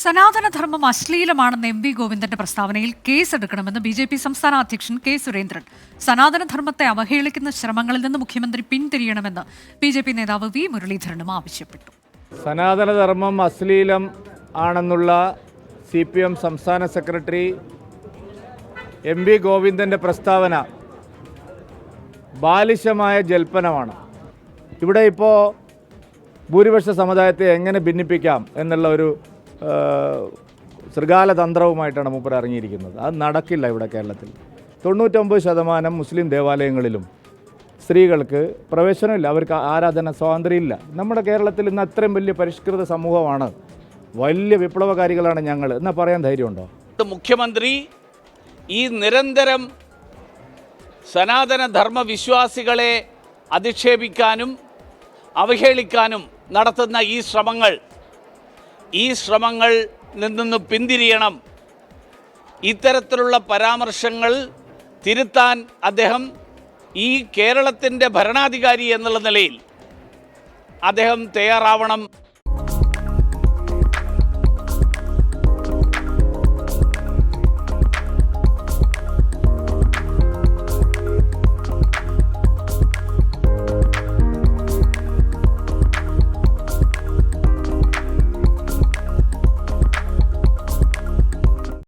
സനാതനധർമ്മം അശ്ലീലമാണെന്ന M V ഗോവിന്ദന്റെ പ്രസ്താവനയിൽ കേസെടുക്കണമെന്ന് BJP. സംസ്ഥാന അധ്യക്ഷൻ കെ സുരേന്ദ്രൻ. സനാതനധർമ്മത്തെ അവഹേളിക്കുന്ന ശ്രമങ്ങളിൽ നിന്ന് മുഖ്യമന്ത്രി പിന്തിരിയണമെന്ന് ബി.ജെ.പി. നേതാവ് വി മുരളീധരനും ആവശ്യപ്പെട്ടു. സനാതനധർമ്മം അശ്ലീലം ആണെന്നുള്ള CPM സംസ്ഥാന സെക്രട്ടറി എം വി ഗോവിന്ദന്റെ പ്രസ്താവന ബാലിശമായ ജൽപ്പനമാണ്. ഇവിടെ ഇപ്പോൾ ഭൂരിപക്ഷ സമുദായത്തെ എങ്ങനെ ഭിന്നിപ്പിക്കാം എന്നുള്ള ഒരു ശൃഗാല തന്ത്രവുമായിട്ടാണ് മൂപ്പർ ഇറങ്ങിയിരിക്കുന്നത്. അത് നടക്കില്ല. ഇവിടെ കേരളത്തിൽ 99% മുസ്ലിം ദേവാലയങ്ങളിലും സ്ത്രീകൾക്ക് പ്രവേശനമില്ല, അവർക്ക് ആരാധന സ്വാതന്ത്ര്യമില്ല. നമ്മുടെ കേരളത്തിൽ ഇന്ന് അത്രയും വലിയ പരിഷ്കൃത സമൂഹമാണ്, വലിയ വിപ്ലവകാരികളാണ് ഞങ്ങൾ എന്നാ പറയാൻ ധൈര്യമുണ്ടോ? മുഖ്യമന്ത്രി ഈ നിരന്തരം സനാതനധർമ്മ വിശ്വാസികളെ അധിക്ഷേപിക്കാനും അവഹേളിക്കാനും നടത്തുന്ന ഈ ശ്രമങ്ങൾ നിന്ന് പിന്തിരിയണം. ഇത്തരത്തിലുള്ള പരാമർശങ്ങൾ തിരുത്താൻ അദ്ദേഹം ഈ കേരളത്തിൻ്റെ ഭരണാധികാരി എന്നുള്ള നിലയിൽ അദ്ദേഹം തയ്യാറാവണം.